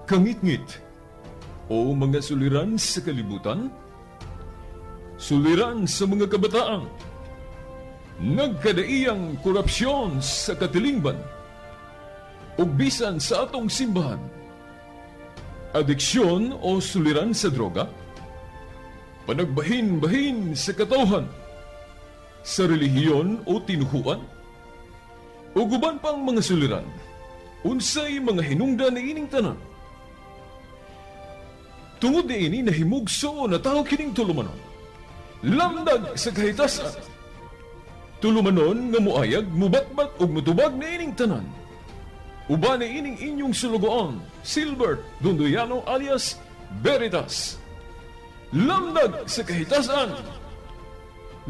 kangit-ngit o mga suliran sa kalibutan, suliran sa mga kabataan, nagkadaiyang korupsyon sa katilingban, ug bisan sa atong simbahan, adiksyon o suliran sa droga, panagbahin-bahin sa katawhan, sa relihiyon o tinuhuan, ug uban pang mga suliran, unsay mga hinungdan na ining tanan. Tungod niini nahimugso na tao kining tulumanon, lamdag sa kahitasan, tulumanon nga muayag, mubatbat ug mutubag na ining tanan. Uban ni ining inyong sulugoon, Silbert Dundoyano alias Veritas. Lamdag sa kahitasan!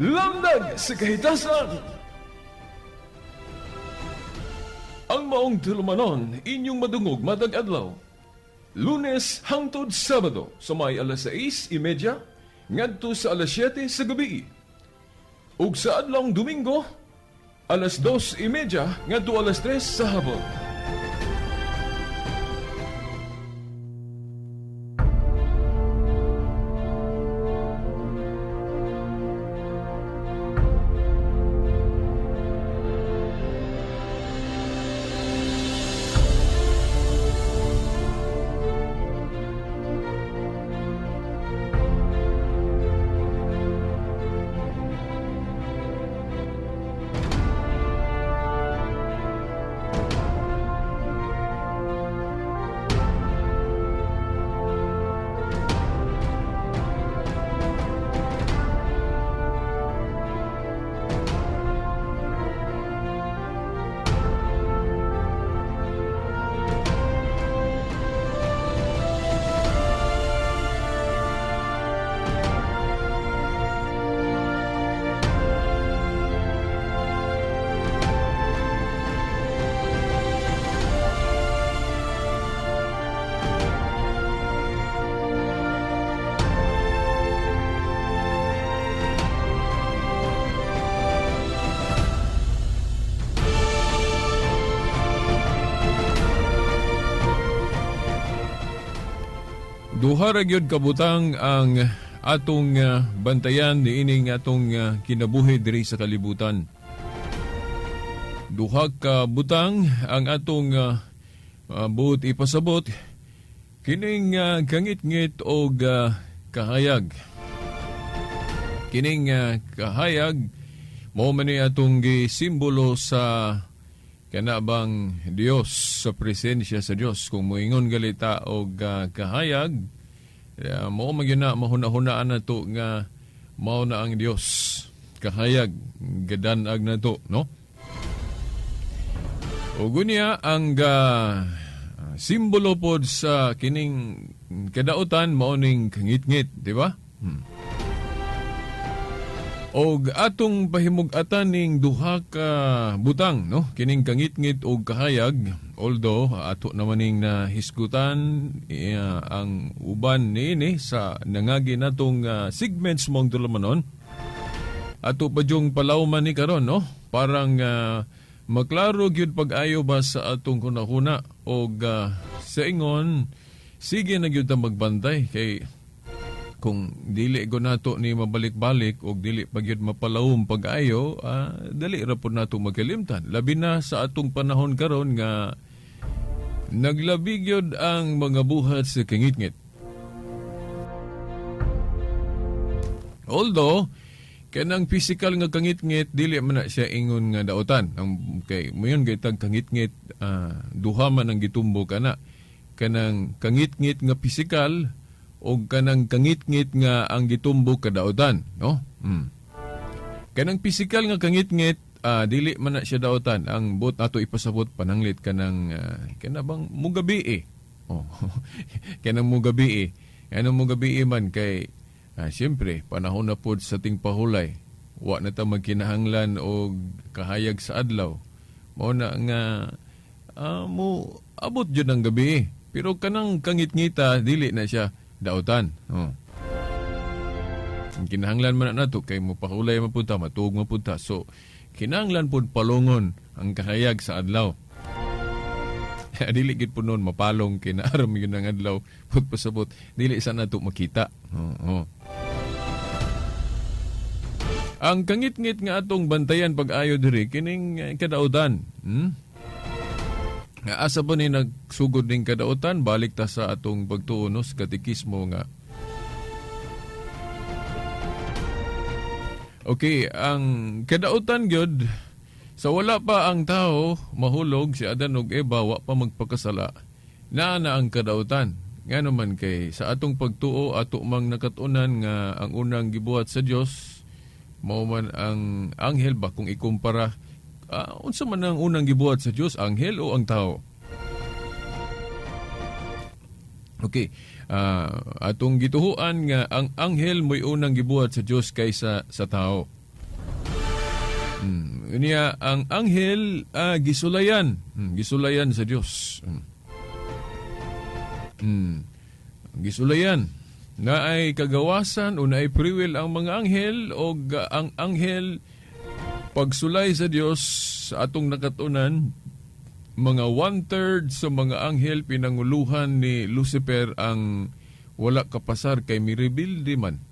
Lamdag sa kahitasan! Ang maong tulumanon, inyong madungog matag adlaw, Lunes hangtod Sabado sa may alas 6:30 ngadto sa alas 7 sa gabi. Ug sa adlawng Domingo, alas 2:30 ngadto alas 3 sa hapon. Duha ra gyud kabutang ang atong bantayan niining atong kinabuhi diri sa kalibutan. Duha ka butang ang atong buot ipasabot kining kangit-ngit og kahayag. Kining kahayag mao man ni atong gisimbolo sa kanabang Dios, sa presensya sa Dios. Kung moingon galita og kahayag, mao magyuna mahuna-hunaan nato nga mao na ang Dios. Kahayag gadanag nato, no? Ug unya ang simbolo pod sa kining kadautan mao ning kangit-ngit, di ba? Og atong pahimug-atan ning duha ka butang, no? Kining kangit-ngit og kahayag, although ato naman ning nahisgutan ang uban niini sa nangagi natong segments mong tulumanon. Ato pa jung palawman ni karon, no? Parang maklaro gyud pag-ayo ba sa atong kunahuna og sa ingon sige na gyud ta magbantay kay kung dili ko nato ni mabalik-balik o dili pagyud mapalawom pag-ayo, dali ra po nato magkalimtan. Labi na sa atong panahon karon nga naglabi gyud ang mga buhat sa kangit-ngit. Although, kanang physical nga kangit-ngit, dili man na siya ingon nga daotan. Ang kay mayon kay tag kangit-ngit, duha man ang gitumbo kana. Kanang kangit-ngit nga physical o kanang kangit-ngit nga ang gitumbo kadaotan, no? Kanang pisikal nga kangit-ngit, dili man na siya daotan. Ang bot ato ipasabot pananglit kanang kanabang mugabi Oh. Kanang mugabi Kanang mugabi man kay siyempre panahon na pod sa ting pahulay. Wa na ta magkinahanglan og kahayag sa adlaw. Mao na nga mo abot jud ang gabi. Pero kanang kangit-ngita dili na siya daotan. Kinahanglan man na nato kay mapahulay mapunta, matuog mapunta. So, kinahanglan po palungon ang kahayag sa adlaw. Dili gid po noon mapalong kinaaram yun ang adlaw pud pasabot dili sa nato makita. Oo. Ang kangit-ngit nga atong bantayan pag-ayo diri kining kadautan. Asa ba ni nagsugod ning kadautan balik ta sa atong pagtuo no, sa katekismo nga. Okay, ang kadautan gyud sa wala pa ang tao mahulog si Adan ug Eva wa pa magpakasala. Naa na ang kadautan. Ngano man kay sa atong pagtuo ato mang nakatunan nga ang unang gibuhat sa Dios mao man ang anghel ba kung ikumpara unsa man ang unang gibuhat sa Dios, anghel o ang tao? Okay, atong gituhuan nga ang anghel mo'y unang gibuhat sa Dios kaysa sa tao. Niya ang anghel gisulayan sa Dios. Gisulayan na ay kagawasan o na ay free will ang mga anghel o ang anghel pagsulay sa Dios sa atong nakatunan mga 1/3 sa mga anghel pinanguluhan ni Lucifer ang wala kapasar kay mirebilde man.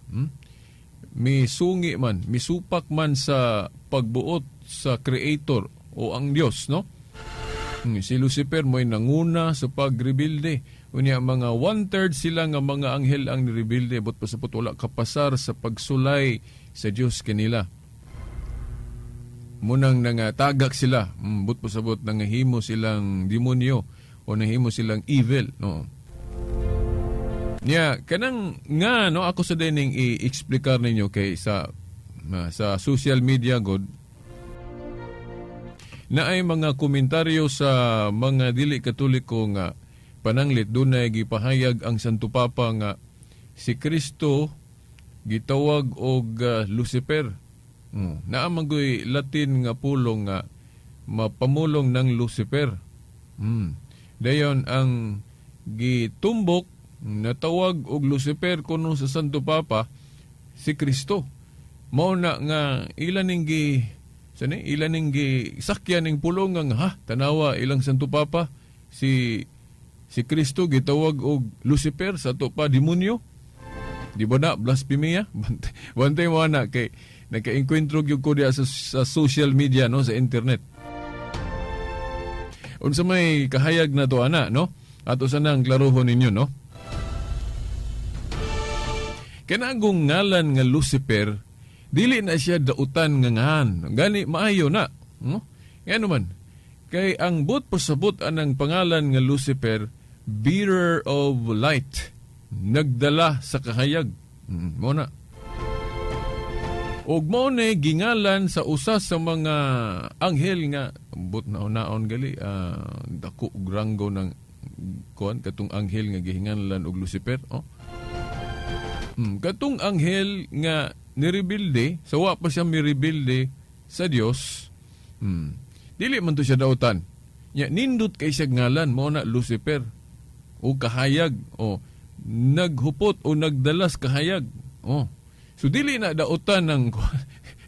Misungi man, misupak man sa pagbuot sa Creator o ang Dios, no? Si Lucifer mo'y nanguna sa pagrebilde. Unya mga 1/3 sila nga mga anghel ang nirebilde but pasapot wala kapasar sa pagsulay sa Dios kanila. Munang nangatagak sila, but pasabot nangahimo silang demonyo o nahimo silang evil, no? Nya kanang nga no ako sa dining i-explicar ninyo kay sa social media god na ay mga komentaryo sa mga dili katoliko nga pananglit dunay gipahayag ang Santo Papa nga si Kristo gitawag og Lucifer. Naamagoy Latin nga pulong nga mapamulong ng Lucifer. Dayon ang gitumbok natawag og Lucifer kuno sa Santo Papa si Kristo. Mao na nga ilan ning sakyan ning pulong nga tanawa ilang Santo Papa si Kristo gitawag og Lucifer sa to pa demonyo. Di ba na blasphemia? Bantay mo na kay nagka-enkwentro gyud ko diya sa social media no, sa internet. Unsa may kahayag na to ana no? Ato sana ang klarohon ninyo no. Kanagong ngalan nga Lucifer dili na siya dautan nga ngan. Gani maayo na, no? Ngano man kay ang but pasabot anang pangalan nga Lucifer, bearer of light, nagdala sa kahayag. Mo na. Og mao na gingalan sa usa sa mga anghel nga but naon gali dako og ranggo ng kuan katong anghel nga gihinganlan og Lucifer, oh. Katong anghel nga nirebilde, sawa pa siya mirebilde sa Dios. Dili man to siya dautan. Nya nindot kay siya ngalan mao na Lucifer o kahayag o naghupot o nagdalas kahayag. Oh. So dili na dautan ng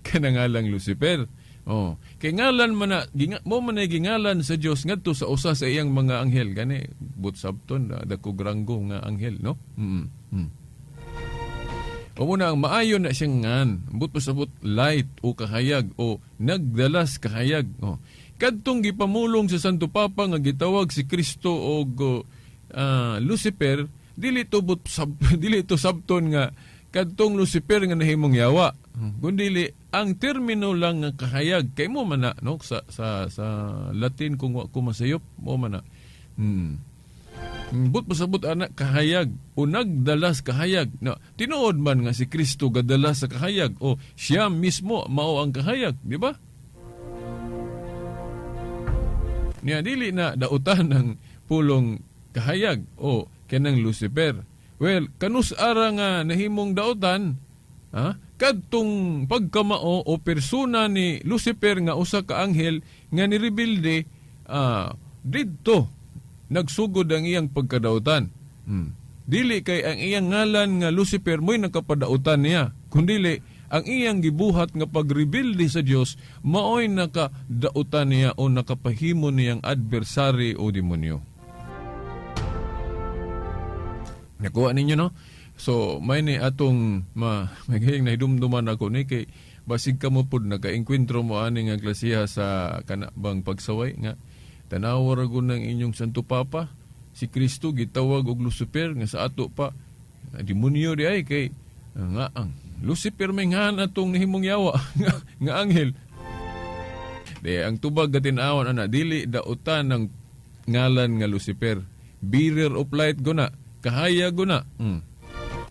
kanangalang Lucifer. Oh, kay ngalan man na mo man ay gingalan sa Dios ngadto sa usa sa iyang mga anghel gani but sabton dako granggo nga anghel, no? O muna ang maayo na siyang ngan, but pasabot light o kahayag o nagdalas kahayag. Oh. Kadtong gipamulong sa Santo Papa nga gitawag si Kristo og Lucifer, dili to sabton nga kadtong Lucifer nga nahimong yawa. Kundi ang termino lang nga kahayag kay mo man na no sa Latin kung wa ko masayop mo man na. But pasabot anak kahayag o nagdalas kahayag. No, tinuod man nga si Kristo gadalas sa kahayag o siya mismo mao ang kahayag, di ba? Niya dili na dautan ng pulong kahayag o kanang Lucifer. Well, kanus-ara nga nahimong dautan, kadtong pagkamao o persona ni Lucifer nga usa ka anghel nga nirebilde didto nagsugod ang iyang pagkadautan. Dili kay ang iyang ngalan nga Lucifer mo'y nakapadautan niya, kundili ang iyang gibuhat nga pagrebilde sa Dios mao'y nakadautan niya o nakapahimo niyang adversary o demonyo. Nakuha ninyo, no? So, may ni atong may gayang nahidumduman ako ni kay basig ka mo pod naka-enkwentro mo ani nga klasiha sa kanabang pagsaway nga tanawa ra gud ng inyong Santo Papa si Kristo gitawag og Lucifer nga sa ato pa demonyo di ay kay nga ang Lucifer may nga atong nahimong yawa nga anghel. De ang tubag gatin-awon ana dili dautan ng ngalan nga Lucifer. Bearer of light guna, kahaya guna.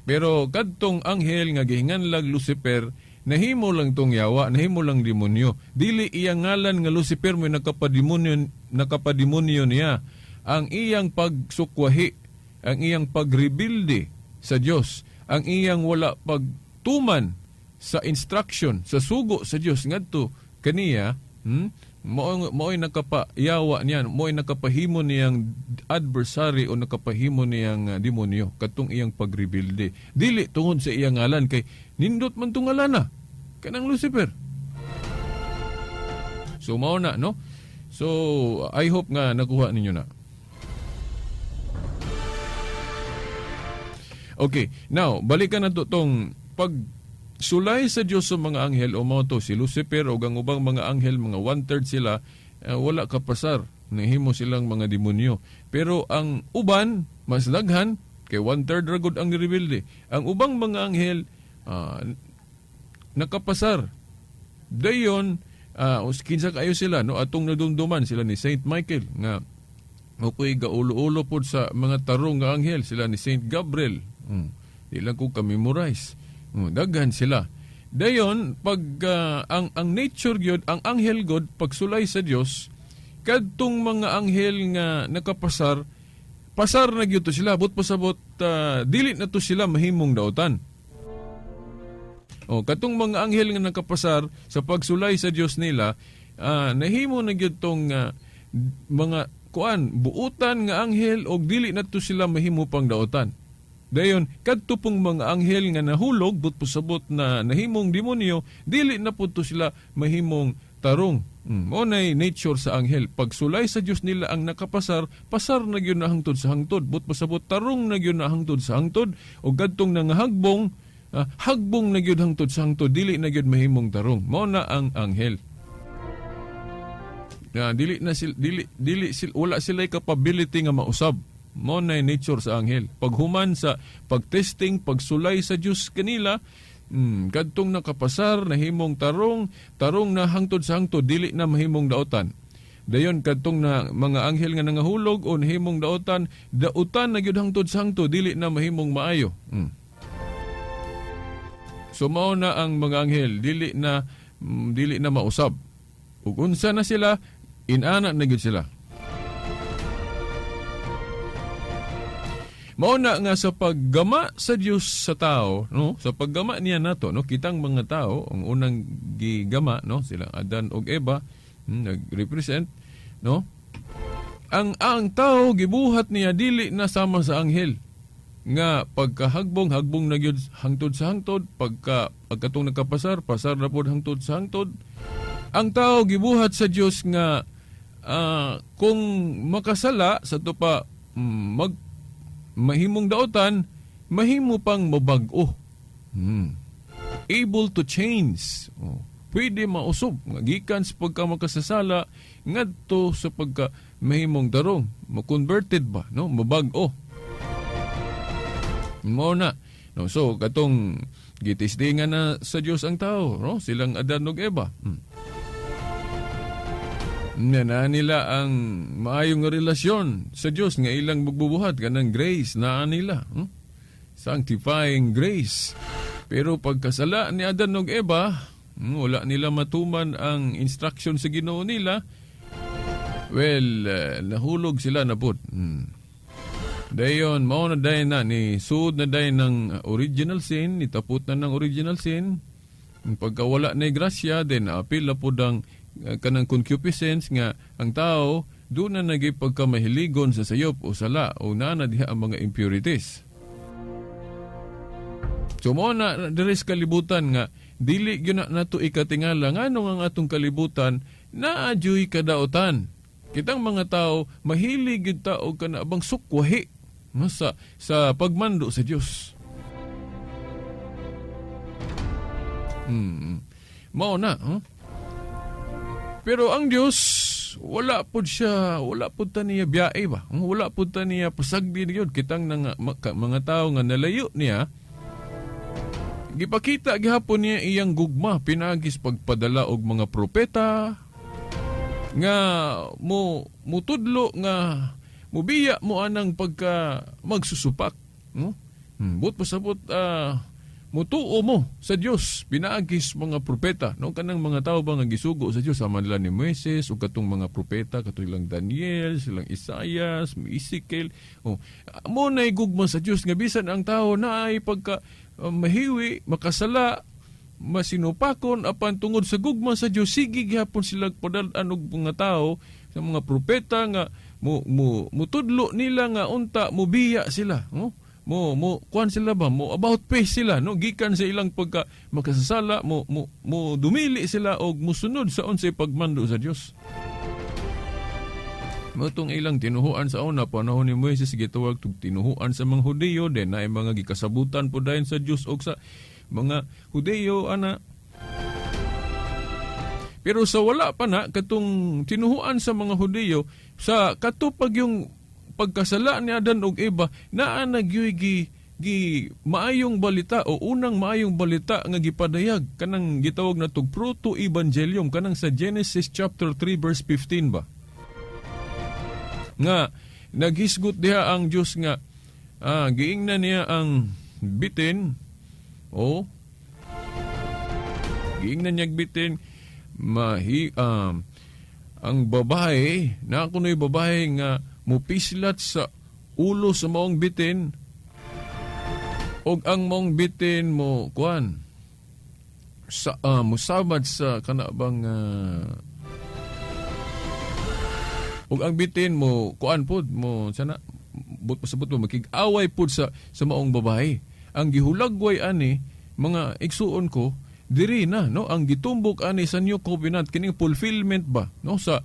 Pero kadtong anghel nga gihinganlag Lucifer, nahimo lang tong yawa, nahimo lang demonyo. Dili iyang ngalan nga Lucifer may nakapademonyo niya. Ang iyang pagsukwahi, ang iyang pagrebilde sa Dios, ang iyang wala pagtuman sa instruction, sa sugo sa Dios ngadto kaniya, mo'y nakapayawa niyan, mo'y nakapahimo niyang adversary o nakapahimo niyang demonyo katong iyang pagrebilde. Dili tungod sa iyang ngalan kay nindot man tong ngalan na kanang Lucifer. So mao na, no? So I hope nga nakuha ninyo na. Okay, now balikan na tong pagsulay sa Dios sa mga anghel o mga to, si Lucifer o ang ubang mga anghel, mga 1/3 sila, wala kapasar, nahimo silang mga demonyo. Pero ang uban, mas daghan, kay 1/3 ragod ang rebelde. Ang ubang mga anghel, nakapasar. Dayon, kinsa kayo sila, no? Atong nadumduman sila ni Saint Michael, nga ako'y gaulo-ulo po sa mga tarong nga anghel, sila ni Saint Gabriel. Di lang ko ka-memorize. Daghan sila. Dayon, pag ang nature gyud, ang anghel god pagsulay sa Dios, kadtong mga anghel nga nakapasar, pasar na gyud to sila, but pasabot dili na to sila mahimong daotan. Katong mga anghel nga nakapasar sa pagsulay sa Dios nila, nahimo na gyud tong mga buutan nga anghel og dili na to sila mahimo pang daotan. Dayon, kadto pong mga anghel nga nahulog, but pasabot na nahimong demonyo, dili na po to sila mahimong tarong. Monay nature sa anghel. Pagsulay sa Dios nila ang nakapasar, pasar na gyud na hangtod sa hangtod, but pasabot tarong na gyud na hangtod sa hangtod, o kadtong nangahagbong, hagbong na gyud hangtod sa hangtod, dili na gyud mahimong tarong. Mao na ang anghel. Wala sila capability nga mausab. Mo na nature sa anghel. Paghuman sa pagtesting, pagsulay sa Dios kanila, kadtong nakapasar, nahimong tarong na hangtod sa hangtod, dili na mahimong daotan. Dayon kadtong na mga anghel nga nangahulog o nahimong daotan na gyud hangtod sa hangtod, dili na mahimong maayo. So mao na ang mga anghel, dili na mausab. Ug unsa na sila, inana na gyud sila. Mao na nga sa paggama sa Dios sa tao, no? Sa paggama niya nato, no? Kitang mga tao, ang unang gigama, no? Silang Adan ug Eva, nag-represent, no? Ang tao gibuhat niya dili na sama sa anghel. Nga pagkahagbong na gyud hangtod sa hangtod, pagkatong nakapasar, pasar na pod hangtod sa hangtod. Ang tao gibuhat sa Dios nga kung makasala sa to pa mahimong daotan, mahimo pang mabag-o. Able to change. Pwede mausob. Gikan sa pagka makasasala, ngadto sa pagka mahimong darong. Makonverted ba? No? Mabag-o. Mo na. No? So, katong gitisdingan na sa Diyos ang tao. No? Silang Adan ug Eva. Na nila ang maayong relasyon sa Diyos nga ilang magbubuhat kanang grace na nila, sanctifying grace. Pero pagkasala ni Adan ug Eva, wala nila matuman ang instruction sa Ginoo nila. Well, nahulog sila na pod. Dayon mao na dayon na ni sud na dayon ng original sin, nitapot na ng original sin. Pagkawala na grasya, then apil na pod ang kanang concupiscence nga ang tao doon na nagipagkamahiligon sa sayop o sala o nana diha ang mga impurities. So mo na deres kalibutan nga dili gyud na nato ikatingala nganong ang atong kalibutan naadyoy kadaotan. Kitang mga tao mahilig gyud ta og kana abang sukwahi. no, sa pagmando sa Dios. Mao na, Pero ang Dios wala pud ta niya biyae ba? Wala pud ta niya pasagdi gyud kitang mga tao nga nalayo niya. Gipakita gihapon niya iyang gugma pinagis pagpadala og mga propeta nga mutudlo nga mubiya mo anang pagka magsusupak, no? But pasabot mutuo mo sa Dios pinaagis mga propeta, no? Kanang mga tao ba nga gisugo sa Dios sama nila ni Moises ug katong mga propeta katulang Daniel, silang Isaias, Ezekiel. Mo nay gugma sa Dios nga bisan ang tao naay pagka mahiwi, makasala, masinupakon apan tungod sa gugma sa Dios sige gihapon sila padal-an og mga tao sa mga propeta nga mutudlo nila nga unta mubiya sila, no? Kuan sila ba mo about face sila, no, gikan sa ilang pagka makasasala mo dumili sila og musunod sa unsay pagmando sa Dios. Motong ilang tinuhuan sa una panahon ni Moises gitawag tug tinuhuan sa mga Hudiyo den na mga gikasabutan po dayon sa Dios og sa mga Hudiyo ana. Pero sa wala pa na katong tinuhuan sa mga Hudiyo sa katupag yung pagkasala ni Adan og Eva naa nagyuy maayong balita o unang maayong balita nga gipadayag kanang gitawag na tug proto-evangelium kanang sa Genesis chapter 3 verse 15 ba nga naghisgot diha ang Dios nga giingnan niya ang bitin giingnan niya bitin ang babae na kunoy babae nga mupislat sa ulo sa maong bitin og ang maong bitin mo kuan sa musabad sa kanabang og ang bitin mo kuan pod mo sana pasabot mo makig-away pod sa maong babae. Ang gihulagway ani mga igsuon ko diri na, no, ang gitumbok ani sa New Covenant kining fulfillment ba, no, sa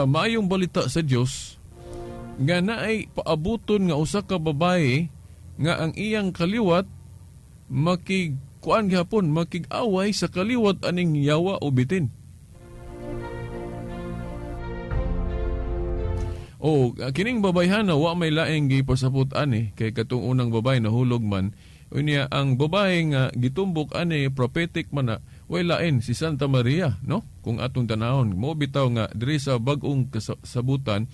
maayong balita sa Dios nga naay paabuton nga usa ka babae nga ang iyang kaliwat makig-kuan gihapon makig-away sa kaliwat aning yawa o bitin. Kining babayhan na wa may laing gipasabot ani kay katong unang babae nahulog man unya ang babae nga gitumbok ani prophetic man na way lain si Santa Maria, no, kung atong tanahon mo bitaw nga diri sa bag-ong kasabutan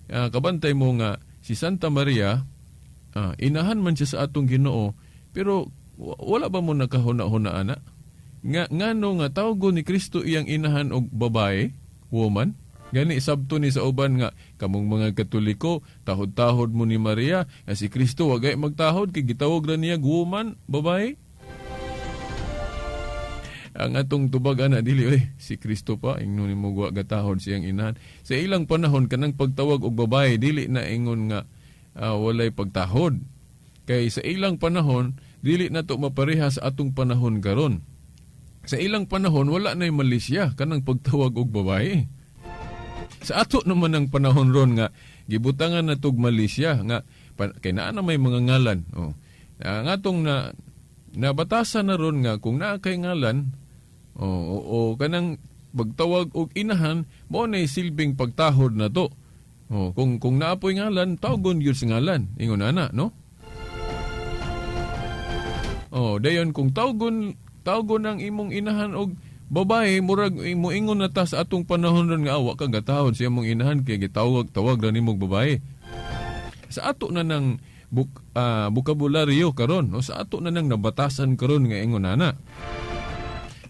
kabantay mo nga si Santa Maria inahan man siya sa atong Ginoo pero wala ba mo nakahuna-huna ana nga ngano nga tawgon ni Kristo iyang inahan og babae, woman. Gani sabto ni sa uban nga kamong mga Katoliko tahod-tahod mo ni Maria nga si Kristo wagay magtahod kay gitawag ra niya woman, babae. Ang atong tubag ana dili si Kristo pa ingnon ni mo wa gatahod siyang inahan. Sa ilang panahon kanang pagtawag og babae dili na ingon nga walay pagtahod. Kay sa ilang panahon dili na to mapareha sa atong panahon karon. Sa ilang panahon wala nay malisya kanang pagtawag og babae. Sa ato naman ang panahon ron nga gibutangan na tog Malaysia nga kay naa na may mga ngalan. Ang atong nabatasan na ron nga kung naa kay ngalan kanang pagtawag og inahan mao nay silbing pagtahod na to. Kung naapoy ngalan tawgon gyud sa ngalan ingon ana, no? Dayon kung tawgon ang imong inahan og babae murag moingon na ta sa atong panahon ron nga awa ka gatahod siya mong inahan kay gitawag ra nimong babae. Sa ato na nang bokabularyo karon, no, sa ato na nang nabatasan karon nga ingon ana.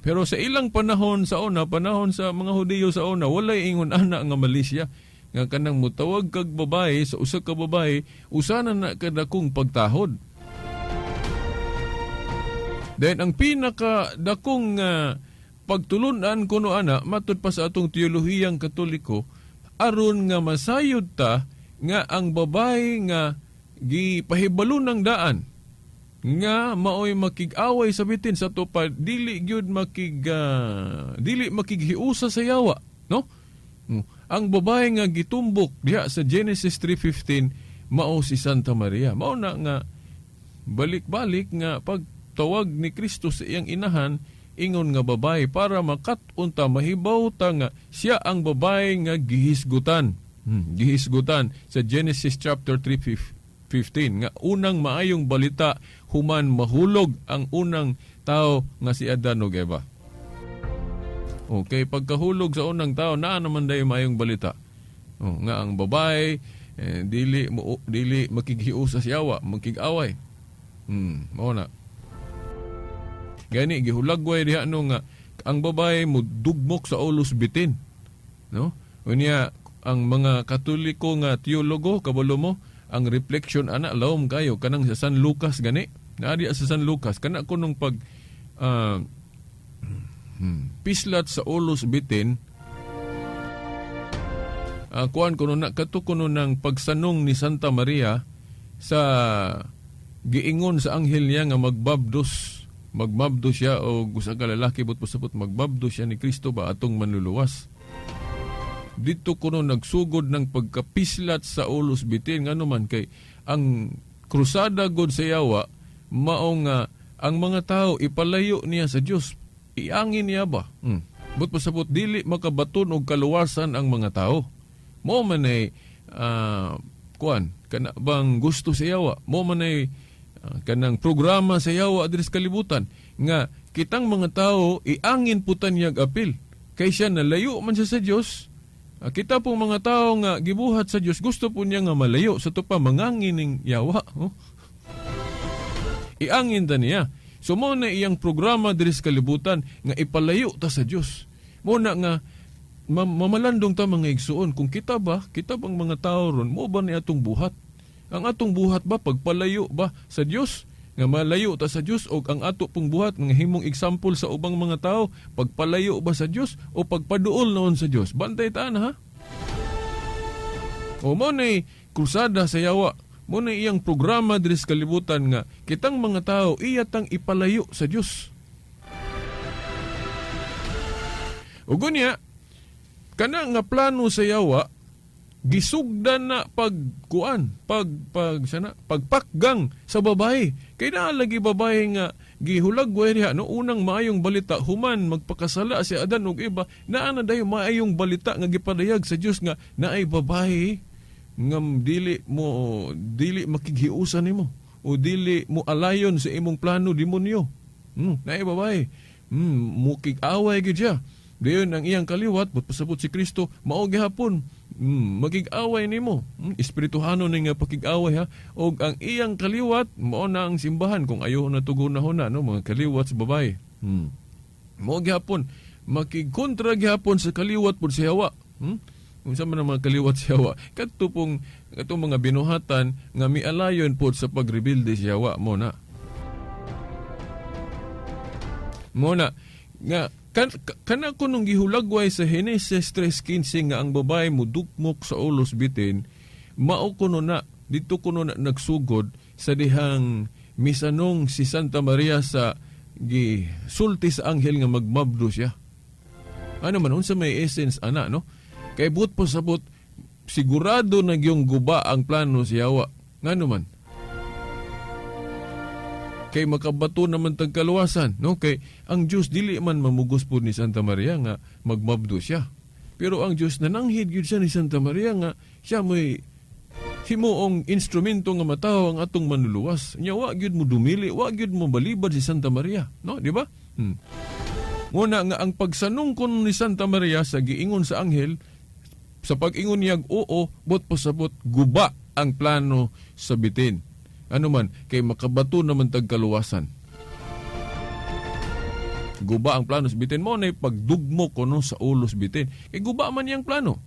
Pero sa ilang panahon sa una, panahon sa mga Hudiyo sa una, walay ingon ana nga Malaysia nga kanang mutawag kag babae sa usa ka babae usa na kadakong pagtahod. Then ang pinaka dakong pagtulunan kuno ana matud pa sa atong teolohiyang Katoliko aron nga masayod ta nga ang babae nga gipahibalo ng daan nga maoy makig-away sa bitin sa tupad dili gyud dili makighiusa sa yawa, no? Ang babae nga gitumbok diha sa Genesis 3:15 mao si Santa Maria. Mao na nga balik-balik nga pagtawag ni Kristo sa iyang inahan, ingon nga babae para makat-unta mahibaw ta nga siya ang babae nga gihisgutan. Gihisgutan sa Genesis chapter 3:15 nga unang maayong balita human mahulog ang unang tao nga si Adan ug Eva. Okay, pagkahulog sa unang tao, naa naman dayo maayong balita. Nga ang babae dili makighiusa sa yawa, makig-away. Mao na. Gani gihulagway diha nga ang babae mo dugmok sa ulos bitin. No? Unya ang mga Katoliko nga teologo kabalo mo ang reflection ana lawom kayo kanang sa San Lucas gani. Naadi sa San Lucas kana kunong pag pislat sa ulos bitin. Kuan kuno na katukuno ng pagsanong ni Santa Maria sa giingon sa anghel niya nga magbabdos siya o gusa ka lalaki but pasapot magbabdos siya ni Kristo ba atong manluluwas. Dito kuno nagsugod ng pagkapislat sa ulos bitin ngano man kay ang krusada god sa yawa mao nga ang mga tao ipalayo niya sa Dios, iangin niya ba? But pasapot dili makabaton og kaluwasan ang mga tao. Mo man ay kuan kana bang gusto sa yawa, mo man ay kanang programa sa yawa adres kalibutan nga kitang mga tao iangin putan niyag apil kay siya nalayo man siya sa Dios. Kita pong mga tao nga gibuhat sa Dios gusto po niya nga malayo sa tupa mangangin ning yawa. Iangin ta niya. So mo na iyang programa adres kalibutan nga ipalayo ta sa Dios. Mo na nga mamalandong ta mga igsuon kung kita bang mga tao ron mo ba ni atong buhat? Ang atong buhat ba pagpalayo ba sa Dios? Nga malayo ta sa Dios o ang ato pong buhat nga himong example sa ubang mga tao pagpalayo ba sa Dios o pagpaduol noon sa Dios? Bantay ta na ha. O mo na krusada sa yawa, mo na iyang programa diri sa kalibutan nga kitang mga tao iyatang ipalayo sa Dios. O gunya kana nga plano sa yawa gisugdan na pagpakgang sa babae. Kay naa lagi babae nga gihulagway diha no unang maayong balita human magpakasala si Adan ug Eva, naa na dayon maayong balita nga gipadayag sa Dios nga naay babae nga dili makighiusan nimo o dili mo alayon sa imong plano demonyo. Naay babae. Mukig-away gid siya. Dayon ang iyang kaliwat, but pasabot si Kristo, mao gihapon, magig-away nimo. Espirituhano ni nga pakig-away ha. O ang iyang kaliwat, mao na ang simbahan kung ayaw na tugunahon na, no? Mga kaliwat sa babae. Mao gihapon, makigkontra gihapon sa kaliwat po sa yawa. Kung saan man ang mga kaliwat sa yawa. Katong mga binuhatan nga mialayon po sa pagrebilde sa yawa mo na. Mo na, nga, kana ko nung gihulagway sa Genesis 3:15 nga ang babae mo dukmok sa ulos bitin, mao kuno na dito kuno na nagsugod sa dihang misanong si Santa Maria sa gisulti sa anghel nga magmabdo siya. Ano man unsa may essence ana no? Kay but po sabot sigurado na gyung guba ang plano sa yawa. Ngano man? Kay makabato naman tagkaluwasan, no? Kay ang Dios dili man mamugos po ni Santa Maria nga magmabdo siya. Pero ang Dios nananghid gyud siya ni Santa Maria nga siya may himuong instrumento nga mataw ang atong manluluwas. Nya wa gyud mo dumili, wa gyud mo balibad si Santa Maria, no? Di ba? Nguna nga ang pagsanong kon ni Santa Maria sa giingon sa anghel sa pag-ingon niyag oo, bot pasabot guba ang plano sa bitin. Ano man, kay makabato naman tagkaluwasan. Guba ang plano sa bitin mo na pagdugmo ko no, sa ulos bitin. Kay guba man yung plano.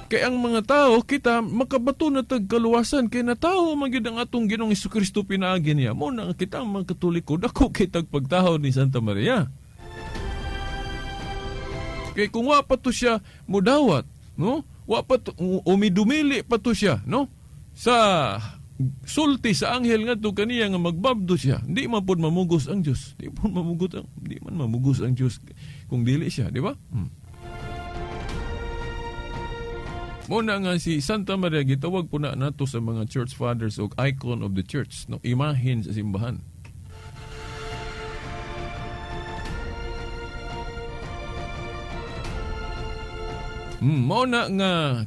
Kay ang mga tao, kita makabato na tagkaluwasan. Kay natao magyud ang atong Ginoong Jesucristo pinaagi niya. Mo na kita ang mga Katoliko, dako kay tagpagtahaw ni Santa Maria. Kay kung wa pa to siya mudawat, no? Wa pa to, umidumili pa to siya, no? Sa sulti sa anghel nga to kaniya nga magbabdo siya. Di man pud mamugos ang Dios. Di man mamugos ang Dios kung dili siya, di ba? Muna nga si Santa Maria gitawag po na nato sa mga church fathers og icon of the church, no, imahen sa simbahan. Mao na nga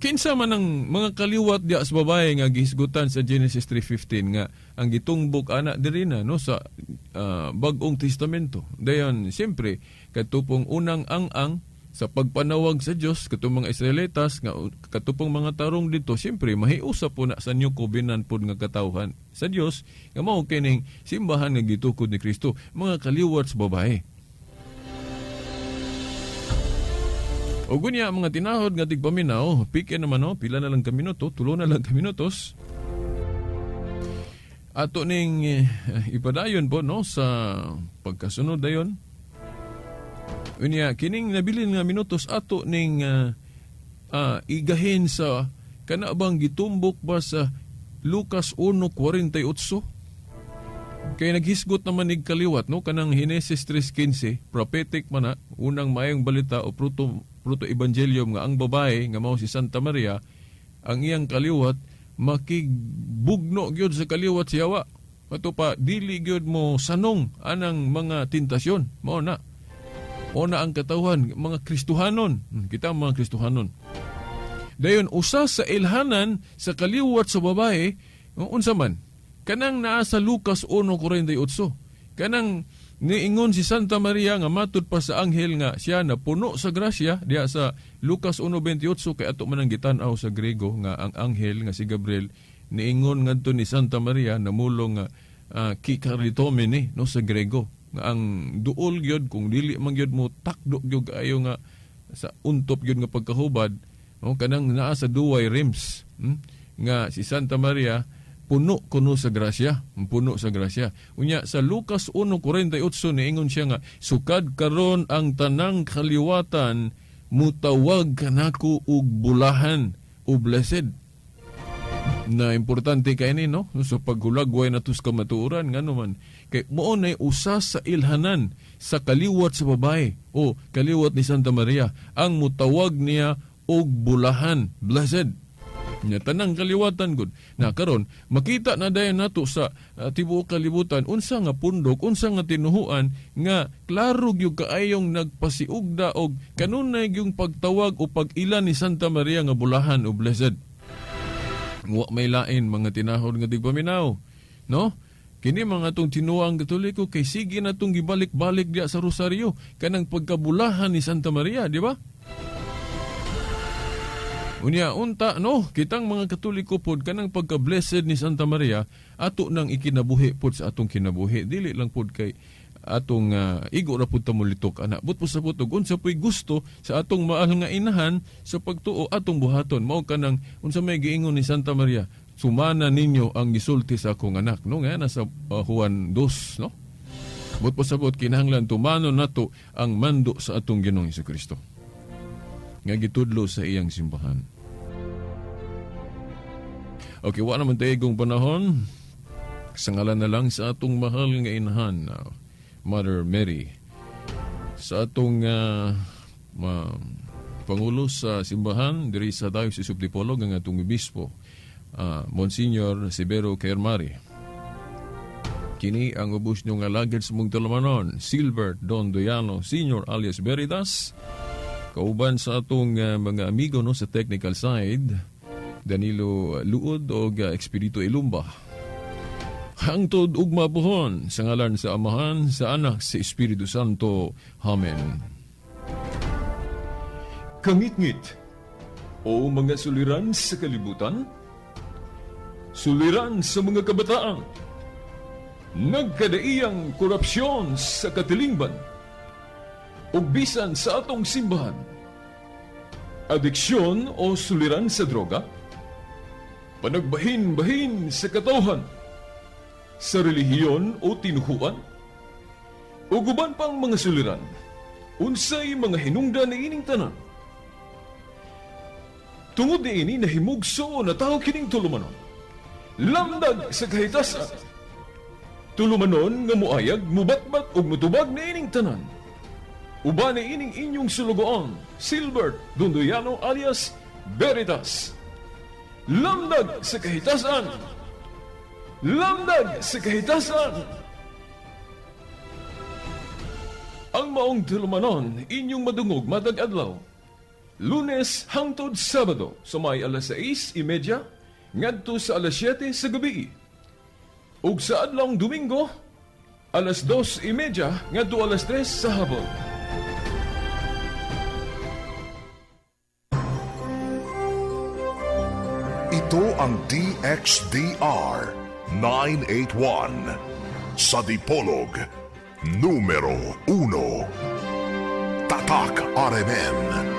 kinsa man ang mga kaliwat diya sa babae nga gihisgutan sa Genesis 3:15 nga ang gitungbok ana diri na no sa Bag-ong Testamento. Dayon siyempre katupong unang ang sa pagpanawag sa Dios katong mga Israelitas nga katupong mga tarong dito siyempre mahiusa po na sa New Covenant pod nga katawhan sa Dios nga mao kining simbahan nga gitukod ni Kristo, mga kaliwat sa babae. O gunya mga tinahod nga tigpaminaw, pike naman no, pila na lang ka minuto, 3 na lang ka minutos. Ato ning ipadayon po no sa pagkasunod dayon. Unya kining nabilin nga minutos ato ning igahin sa kana bang gitumbok ba sa Lucas 1:48. Kaya naghisgot naman nig kaliwat no kanang Genesis 3:15, prophetic man na unang mayong balita o Proto Evangelium nga ang babae nga mao si Santa Maria ang iyang kaliwat makigbugno gyud sa kaliwat si Hawa. Ato pa dili gyud mo sanong anang mga tentasyon. Mao na ang katawhan mga Kristohanon. Kita mga Kristohanon. Dayon usa sa ilhanan sa kaliwat sa babae unsa man kanang naa sa Lucas 1:48. Kanang niingon si Santa Maria nga matud pa sa anghel nga siya na puno sa grasya diya sa Lucas 1:28 kay ato man ang gitan-aw sa Grego nga ang anghel nga si Gabriel niingon ngadto ni Santa Maria namulong nga kikaritomene no sa Grego nga ang duol gyud kung dili man gyud mo takdo gyud ayo nga sa untop gyud nga pagkahubad no kanang naa sa duway rims nga si Santa Maria puno kuno sa grasya, puno sa grasya. Unya sa Lucas 1:48 niingon siya nga sukad karon ang tanang kaliwatan mutawag kanako og bulahan o blessed. Na importante kay ni no sa paghulagway natus ka matuoran ngano man kay mao nay usa sa ilhanan sa kaliwat sa babae o kaliwat ni Santa Maria ang mutawag niya og bulahan, blessed. Nya tanang kaliwatan gud na karon makita na dayon nato sa tibuok kalibutan unsa nga pundok unsa nga tinuhuan nga klaro gyud kaayong nagpasiugda og kanunay gyung pagtawag o pag-ilan ni Santa Maria nga bulahan o blessed. Wa may lain mga tinahod nga tigpaminaw no kini mga tong tinuang Katoliko kay sige na tong gibalik-balik diya sa rosaryo kanang pagkabulahan ni Santa Maria, di ba? Unya unta no kitang mga Katoliko pod kanang pagka-blessed ni Santa Maria ato nang ikinabuhi pod sa atong kinabuhi dili lang pod kay atong igo ra pud ta molitok ana but po sa putog unsa poy gusto sa atong maal nga inahan sa pagtuo atong buhaton mao kanang unsa may giingon ni Santa Maria sumana ninyo ang gisulti sa akong anak no nga nasa Juan 2 no but po sa put kinahanglan tumano nato ang mando sa atong Ginoong Hesukristo nga gitudlo sa iyang simbahan. Okay, wala naman tayo kong panahon. Sa ngalan na lang sa atong mahal nga inahan, Mother Mary. Sa atong Pangulo sa simbahan, diri sa Diocese of Dipolog, ang atong Obispo, Monsignor Sibero Kermari. Kini ang ubos nyo nga lagid sa mong talamanon, Silbert Don Doyano Sr. alias Veritas. Kauban sa atong mga amigo no sa technical side, Danilo Luod o Espiritu Ilumba. Hangtod ug mabuhon sa ngalan sa Amahan, sa Anak, sa Espiritu Santo. Amen. Kangit-ngit o mga suliran sa kalibutan, suliran sa mga kabataan, nagkadaiyang korupsyon sa katilingban, ug bisan sa atong simbahan, adiksyon o suliran sa droga, panagbahin-bahin sa katawhan, sa relihiyon o tinuhuan, o guban pang mga suliran, unsay mga hinungdan na ining tanan. Tungod niini na himugso na tao kining tulumanon, lamdag sa kahitasan, tulumanon nga muayag, mubatbat o mutubag na ining tanan. Uban na ining inyong sulugoon, Silbert Dondoyano alias Veritas. Lamdag sa kahitasan. Lamdag sa kahitasan. Ang maong tulumanon inyong madungog matag adlaw. Lunes hangtod Sabado sa may alas 6:30 ngadto sa alas 7 sa gabi. Ug sa adlawng Domingo alas 2:30 ngadto alas 3 sa hapon. Ito ang DXDR 981 sa Dipolog numero 1. Tatak RMN.